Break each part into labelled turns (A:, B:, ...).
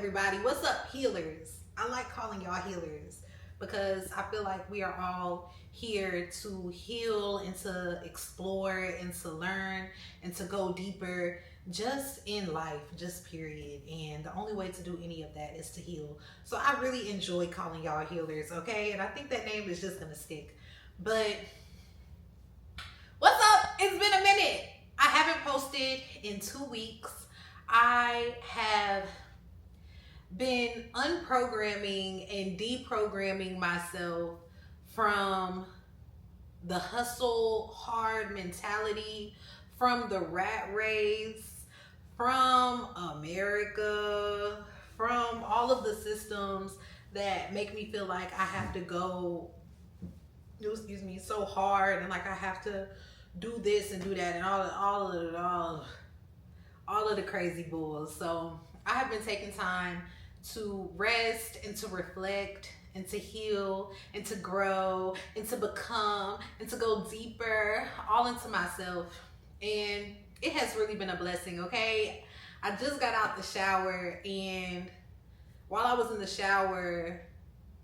A: everybody? What's up, healers? I like calling y'all healers because I feel like we are all here to heal and to explore and to learn and to go deeper just in life, just period. And the only way to do any of that is to heal. So I really enjoy calling y'all healers, okay? And I think that name is just gonna stick. But what's up? It's been a minute. I haven't posted in 2 weeks. I have been unprogramming and deprogramming myself from the hustle hard mentality, from the rat race, from America, from all of the systems that make me feel like I have to go, so hard, and like I have to do this and do that and all of the crazy bulls. So I have been taking time to rest and to reflect and to heal and to grow and to become and to go deeper all into myself. And it has really been a blessing, okay? I just got out the shower, and while I was in the shower,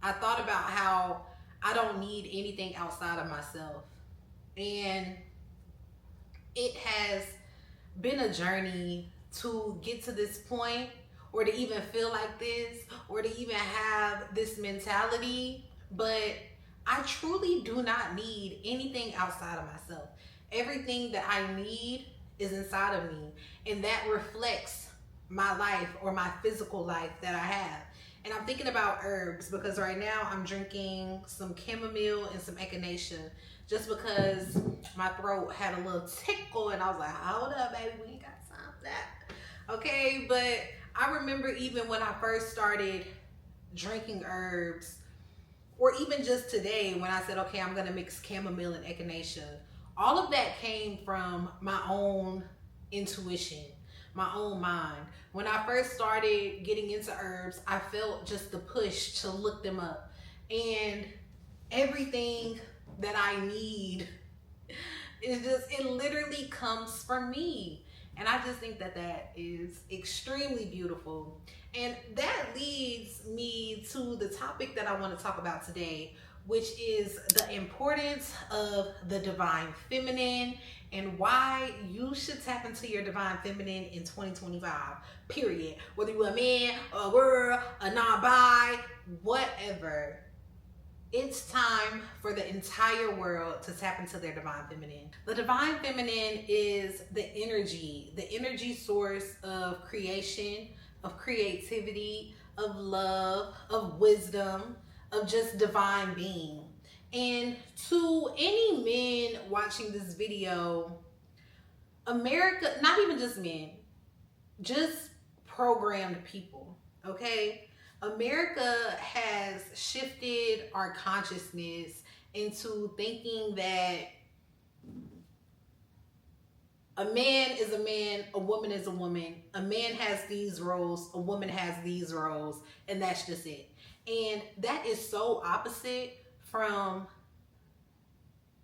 A: I thought about how I don't need anything outside of myself. And it has been a journey to get to this point, or to even feel like this, or to even have this mentality. But I truly do not need anything outside of myself. Everything that I need is inside of me, and that reflects my life or my physical life that I have. And I'm thinking about herbs because right now I'm drinking some chamomile and some echinacea, just because my throat had a little tickle, and I was like, hold up, baby, we ain't got time for that. Okay, but I remember even when I first started drinking herbs, or even just today when I said, okay, I'm gonna mix chamomile and echinacea, all of that came from my own intuition, my own mind. When I first started getting into herbs, I felt just the push to look them up, and everything that I need is just, it literally comes from me. And I just think that that is extremely beautiful. And that leads me to the topic that I want to talk about today, which is the importance of the divine feminine and why you should tap into your divine feminine in 2025, period. Whether you're a man, a girl, a non-bi, whatever. It's time for the entire world to tap into their divine feminine. The divine feminine is the energy source of creation, of creativity, of love, of wisdom, of just divine being. And to any men watching this video, America, not even just men, just programmed people, okay? America has shifted our consciousness into thinking that a man is a man, a woman is a woman, a man has these roles, a woman has these roles, and that's just it. And that is so opposite from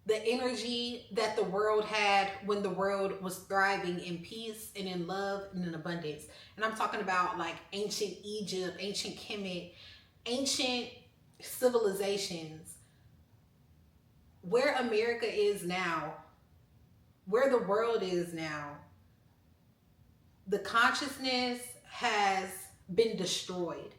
A: the energy that the world had when the world was thriving in peace and in love and in abundance. And I'm talking about like ancient Egypt, ancient Kemet, ancient civilizations. Where America is now, where the world is now, the consciousness has been destroyed.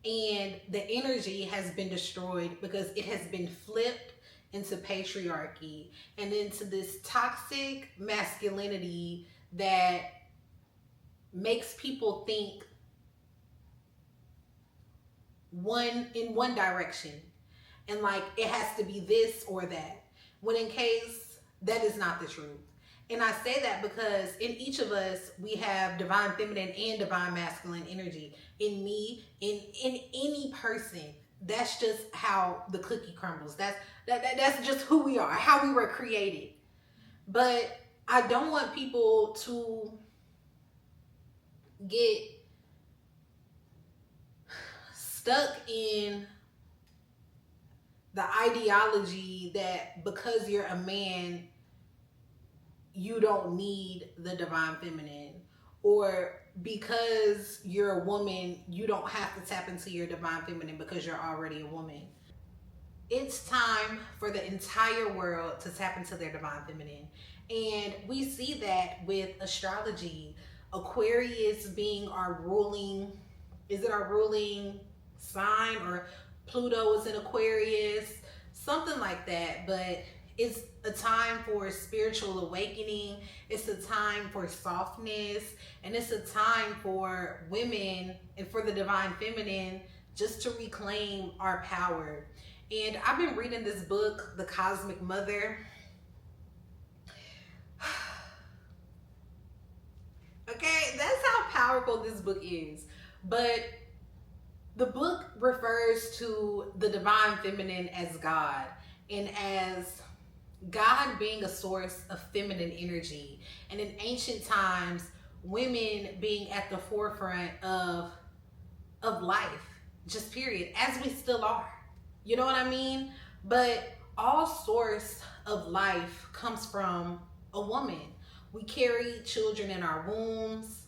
A: And the energy has been destroyed because it has been flipped into patriarchy and into this toxic masculinity that makes people think in one direction, and like it has to be this or that, when in case that is not the truth. And I say that because in each of us, we have divine feminine and divine masculine energy. In me, in any person. That's just how the cookie crumbles. That's just who we are, how we were created. But I don't want people to get stuck in the ideology that because you're a man, you don't need the divine feminine, or because you're a woman, you don't have to tap into your divine feminine because you're already a woman. It's time for the entire world to tap into their divine feminine. And we see that with astrology, Aquarius being our ruling, is it our ruling sign, or Pluto is in Aquarius, something like that. But it's a time for spiritual awakening. It's a time for softness, and it's a time for women and for the divine feminine just to reclaim our power. And I've been reading this book, The Cosmic Mother. Okay, that's how powerful this book is. But the book refers to the divine feminine as God, and as God being a source of feminine energy. And in ancient times, women being at the forefront of life, just period, as we still are. You know what I mean? But all source of life comes from a woman. We carry children in our wombs.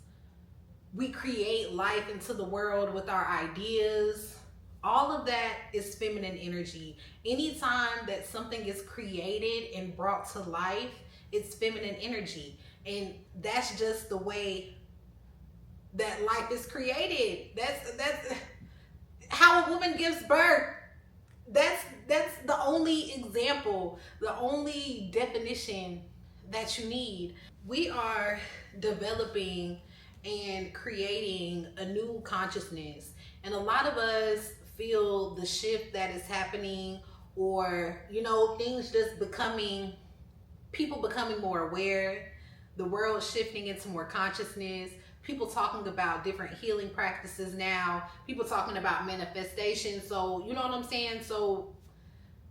A: We create life into the world with our ideas. All of that is feminine energy. Anytime that something is created and brought to life, it's feminine energy. And that's just the way that life is created. That's how a woman gives birth. That's the only example, the only definition that you need. We are developing and creating a new consciousness, and a lot of us feel the shift that is happening, or things just becoming, people becoming more aware, the world shifting into more consciousness, people talking about different healing practices now, people talking about manifestation. So you know what I'm saying? So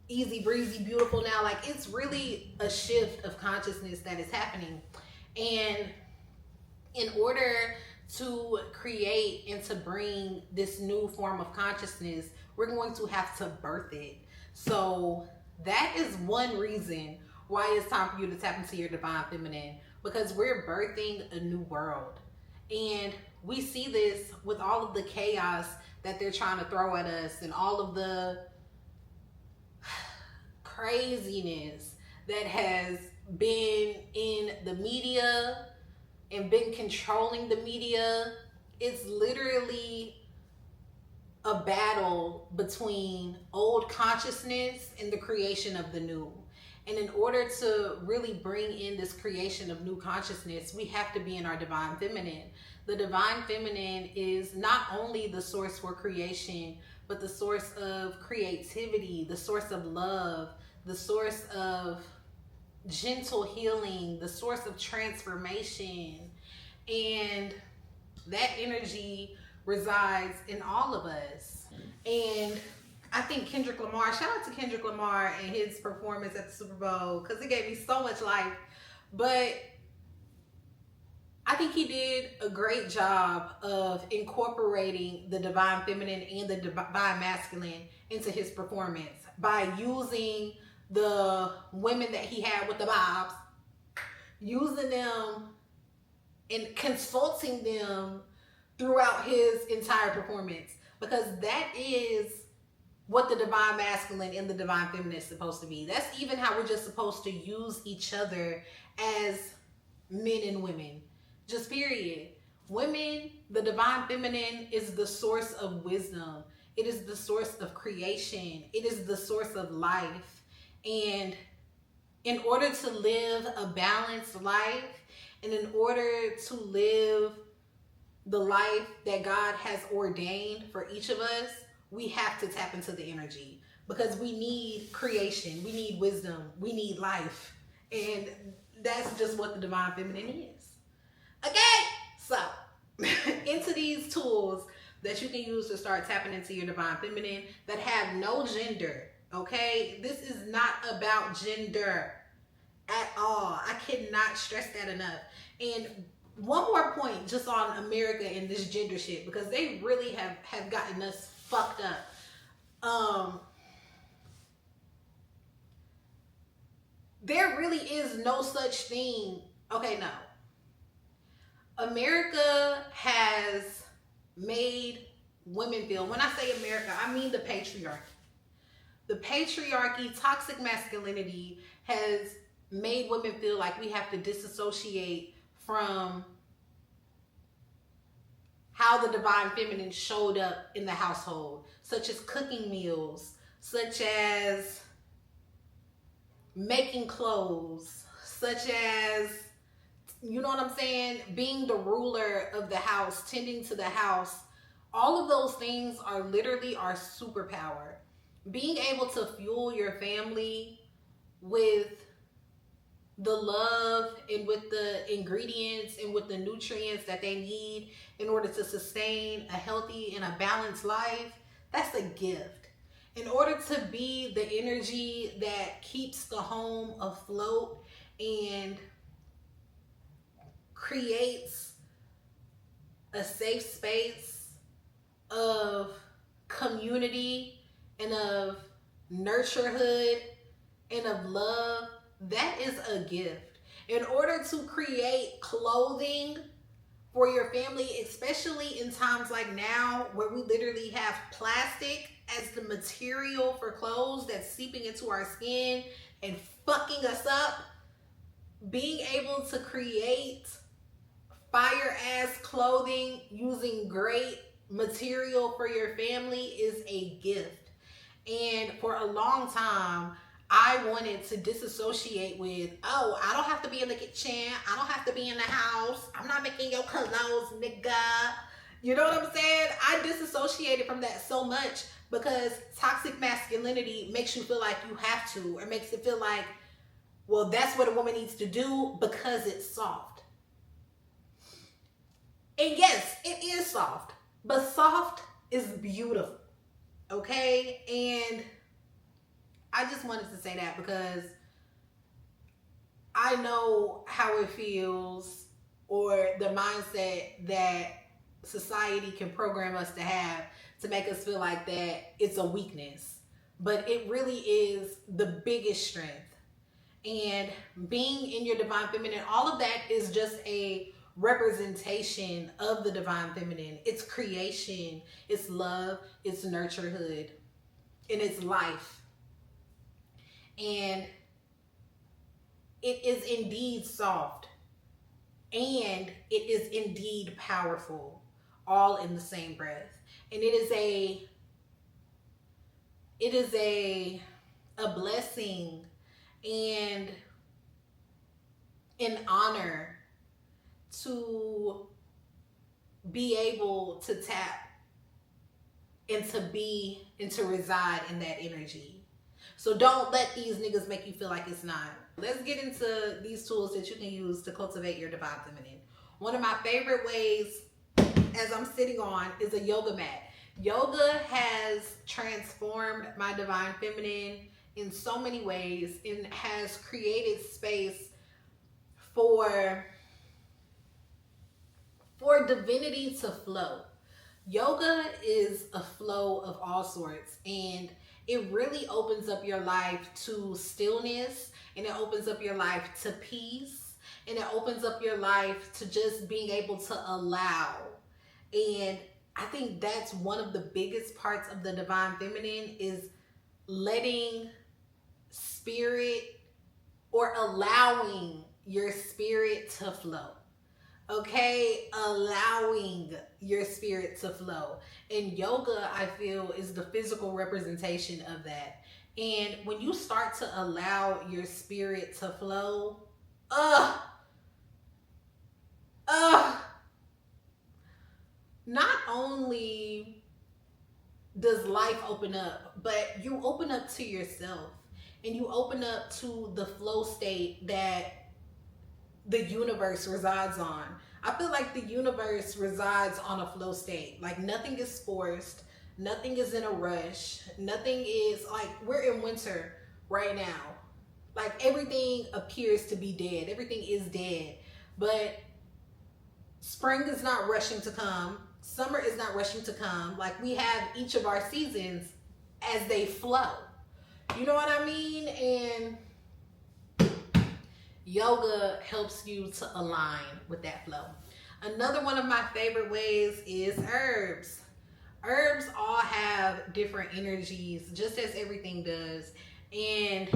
A: easy breezy beautiful now. Like, it's really a shift of consciousness that is happening. And in order to create and to bring this new form of consciousness, we're going to have to birth it. So that is one reason why it's time for you to tap into your divine feminine, because we're birthing a new world. And we see this with all of the chaos that they're trying to throw at us, and all of the craziness that has been in the media and been controlling the media. It's literally a battle between old consciousness and the creation of the new. And in order to really bring in this creation of new consciousness, we have to be in our divine feminine. The divine feminine is not only the source for creation, but the source of creativity, the source of love, the source of gentle healing, the source of transformation. And that energy resides in all of us. And I think Kendrick Lamar, shout out to Kendrick Lamar and his performance at the Super Bowl, because it gave me so much life. But I think he did a great job of incorporating the divine feminine and the divine masculine into his performance by using the women that he had with the bobs, using them and consulting them throughout his entire performance, because that is what the divine masculine and the divine feminine is supposed to be. That's even how we're just supposed to use each other as men and women. Just period. Women, the divine feminine is the source of wisdom. It is the source of creation. It is the source of life. And in order to live a balanced life, and in order to live the life that God has ordained for each of us, we have to tap into the energy, because we need creation, we need wisdom, we need life. And that's just what the divine feminine is. Okay, so into these tools that you can use to start tapping into your divine feminine that have no gender. Okay, this is not about gender at all. I cannot stress that enough. And one more point just on America and this gender shit, because they really have gotten us fucked up. There really is no such thing. Okay, no. America has made women feel, when I say America, I mean the patriarchy. The patriarchy, toxic masculinity has made women feel like we have to disassociate from how the divine feminine showed up in the household, such as cooking meals, such as making clothes, such as, you know what I'm saying, being the ruler of the house, tending to the house. All of those things are literally our superpower. Being able to fuel your family with the love and with the ingredients and with the nutrients that they need in order to sustain a healthy and a balanced life, that's a gift. In order to be the energy that keeps the home afloat and creates a safe space of community and of nurturehood and of love, that is a gift. In order to create clothing for your family, especially in times like now where we literally have plastic as the material for clothes that's seeping into our skin and fucking us up, being able to create fire ass clothing using great material for your family is a gift. And for a long time, I wanted to disassociate with, oh, I don't have to be in the kitchen. I don't have to be in the house. I'm not making your clothes, nigga. You know what I'm saying? I disassociated from that so much because toxic masculinity makes you feel like you have to, or makes it feel like, well, that's what a woman needs to do because it's soft. And yes, it is soft, but soft is beautiful, okay? And I just wanted to say that because I know how it feels, or the mindset that society can program us to have to make us feel like that it's a weakness. But it really is the biggest strength. And being in your divine feminine, all of that is just a representation of the divine feminine. It's creation, it's love, it's nurturehood, and it's life. And it is indeed soft, and it is indeed powerful, all in the same breath. And it is a blessing and an honor to be able to tap and to be and to reside in that energy. So don't let these niggas make you feel like it's not. Let's get into these tools that you can use to cultivate your divine feminine. One of my favorite ways, as I'm sitting on, is a yoga mat. Yoga has transformed my divine feminine in so many ways and has created space for divinity to flow. Yoga is a flow of all sorts, and it really opens up your life to stillness, and it opens up your life to peace, and it opens up your life to just being able to allow. And I think that's one of the biggest parts of the divine feminine, is letting spirit, or allowing your spirit to flow. Okay, allowing your spirit to flow. And yoga, I feel, is the physical representation of that. And when you start to allow your spirit to flow, not only does life open up, but you open up to yourself, and you open up to the flow state that the universe resides on. I feel like the universe resides on a flow state. Like nothing is forced, nothing is in a rush, nothing is like, we're in winter right now. Like everything appears to be dead, everything is dead. But spring is not rushing to come, summer is not rushing to come. Like we have each of our seasons as they flow. You know what I mean? And yoga helps you to align with that flow. Another one of my favorite ways is herbs. Herbs all have different energies, just as everything does. And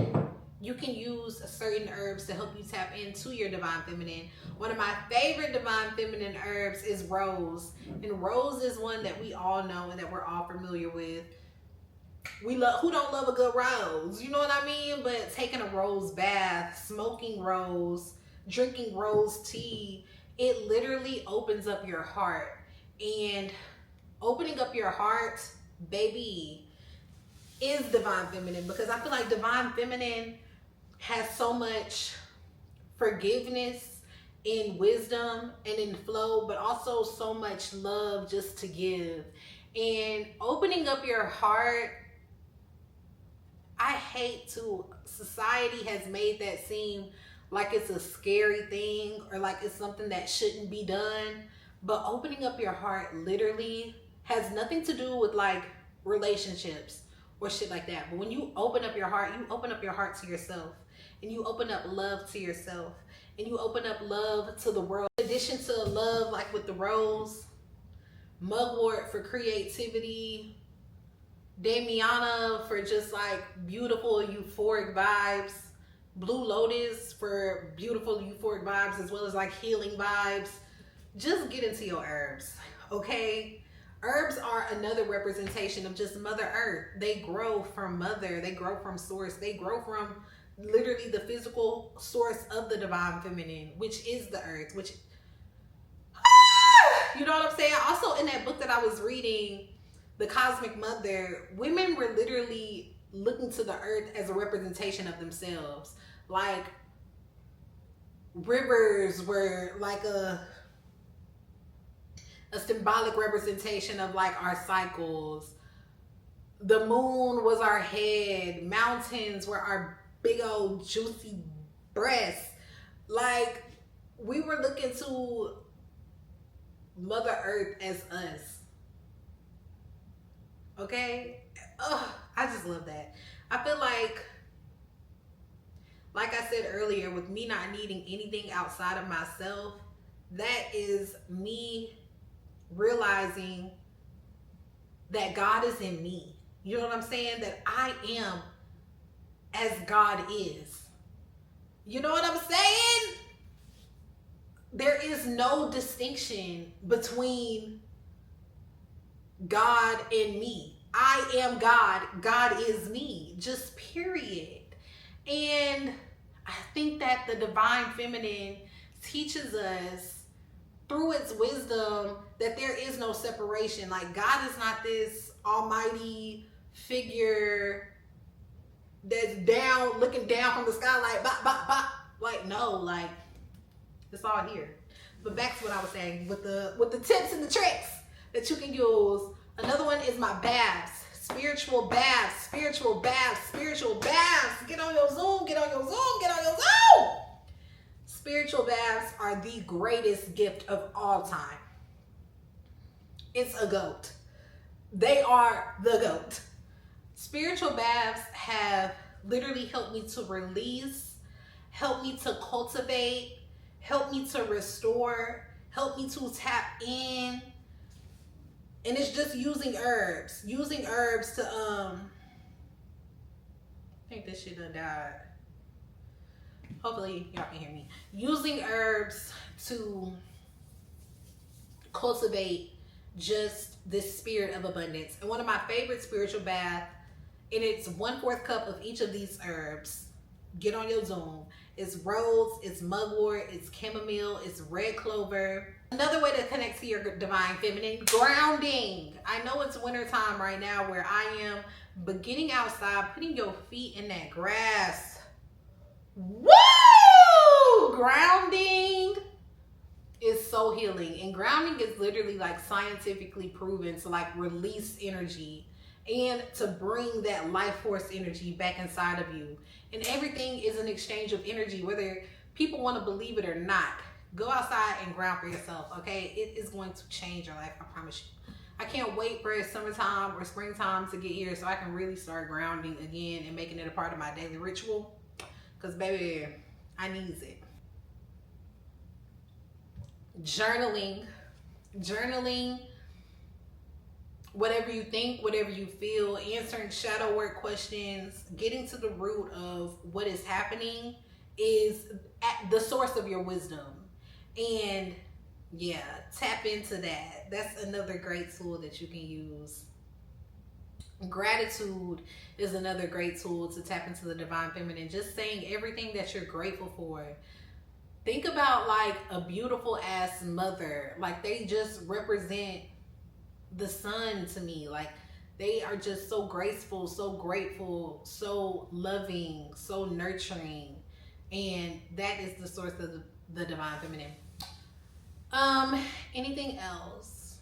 A: you can use certain herbs to help you tap into your divine feminine. One of my favorite divine feminine herbs is rose. And rose is one that we all know and that we're all familiar with. We love, who don't love a good rose? You know what I mean? But taking a rose bath, smoking rose, drinking rose tea, it literally opens up your heart. And opening up your heart, baby, is divine feminine, because I feel like divine feminine has so much forgiveness in wisdom and in flow, but also so much love just to give. And opening up your heart, I hate to, society has made that seem like it's a scary thing or like it's something that shouldn't be done. But opening up your heart literally has nothing to do with like relationships or shit like that. But when you open up your heart, you open up your heart to yourself, and you open up love to yourself, and you open up love to the world. In addition to love, like with the rose, mugwort for creativity, Damiana for just like beautiful euphoric vibes, blue lotus for beautiful euphoric vibes, as well as like healing vibes. Just get into your herbs, okay? Herbs are another representation of just Mother Earth. They grow from Mother, they grow from Source, they grow from literally the physical source of the divine feminine, which is the earth, which, you know what I'm saying? Also, in that book that I was reading, The Cosmic Mother, women were literally looking to the earth as a representation of themselves. Like, rivers were like a symbolic representation of like our cycles. The moon was our head. Mountains were our big old juicy breasts. Like, we were looking to Mother Earth as us. Okay? Ugh, I just love that. I feel like I said earlier, with me not needing anything outside of myself, that is me realizing that God is in me. You know what I'm saying? That I am as God is. You know what I'm saying? There is no distinction between God and me. I am God. God is me. Just period. And I think that the divine feminine teaches us through its wisdom that there is no separation. Like, God is not this almighty figure that's down, looking down from the sky like, bop, bop, bop. Like, no, like, it's all here. But back to what I was saying, with the tips and the tricks that you can use. Another one is my baths. Spiritual baths, spiritual baths, spiritual baths. Get on your Zoom, get on your Zoom, get on your Zoom. Spiritual baths are the greatest gift of all time. It's a goat. They are the goat. Spiritual baths have literally helped me to release, helped me to cultivate, helped me to restore, helped me to tap in. And it's just using herbs. Using herbs to, I think this shit done died. Hopefully y'all can hear me. Using herbs to cultivate just this spirit of abundance. And one of my favorite spiritual baths, and it's 1/4 cup of each of these herbs. Get on your Zoom. It's rose, it's mugwort, it's chamomile, it's red clover. Another way to connect to your divine feminine, grounding. I know it's winter time right now where I am, but getting outside, putting your feet in that grass. Woo! Grounding is so healing. And grounding is literally like scientifically proven to like release energy and to bring that life force energy back inside of you. And everything is an exchange of energy, whether people want to believe it or not. Go outside and ground for yourself, okay? It is going to change your life, I promise you. I can't wait for summertime or springtime to get here so I can really start grounding again and making it a part of my daily ritual. Because, baby, I needs it. journaling, journaling, whatever you think, whatever you feel, answering shadow work questions, getting to the root of what is happening is at the source of your wisdom. And yeah, tap into that. That's another great tool that you can use. Gratitude is another great tool to tap into the divine feminine. Just saying everything that you're grateful for. Think about like a beautiful ass mother. Like they just represent the sun to me. Like they are just so graceful, so grateful, so loving, so nurturing. And that is the source of the divine feminine. Anything else?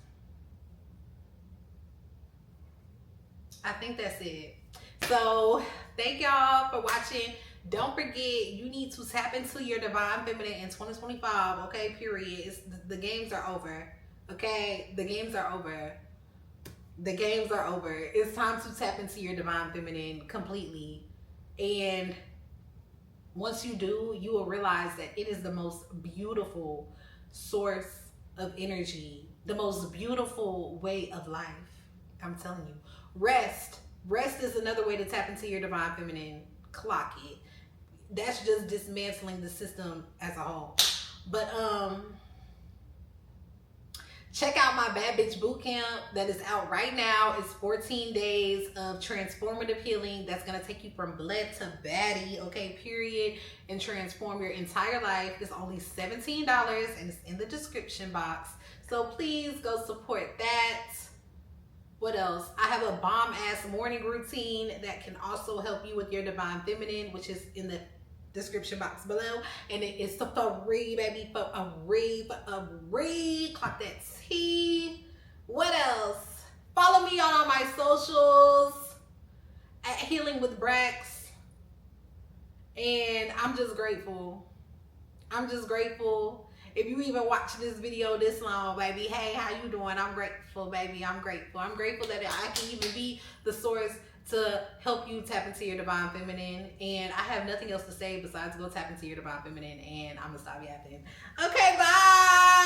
A: I think that's it. So thank y'all for watching. Don't forget, you need to tap into your divine feminine in 2025. Okay, period. The games are over. Okay, the games are over. The games are over. It's time to tap into your divine feminine completely. And once you do, you will realize that it is the most beautiful source of energy, the most beautiful way of life. I'm telling you. Rest is another way to tap into your divine feminine. Clock it. That's just dismantling the system as a whole. But check out my Bad Bitch Bootcamp that is out right now. It's 14 days of transformative healing that's going to take you from bled to baddie, okay, period, and transform your entire life. It's only $17 and it's in the description box. So please go support that. What else? I have a bomb-ass morning routine that can also help you with your divine feminine, which is in the description box below. And it is for free, baby, for a free. Clock that T. What else? Follow me on all my socials at Healing with Brax. And I'm just grateful. I'm just grateful. If you even watch this video this long, baby, hey, how you doing? I'm grateful, baby. I'm grateful. I'm grateful that I can even be the source to help you tap into your divine feminine. And I have nothing else to say besides go tap into your divine feminine. And I'm going to stop yapping. Okay, bye.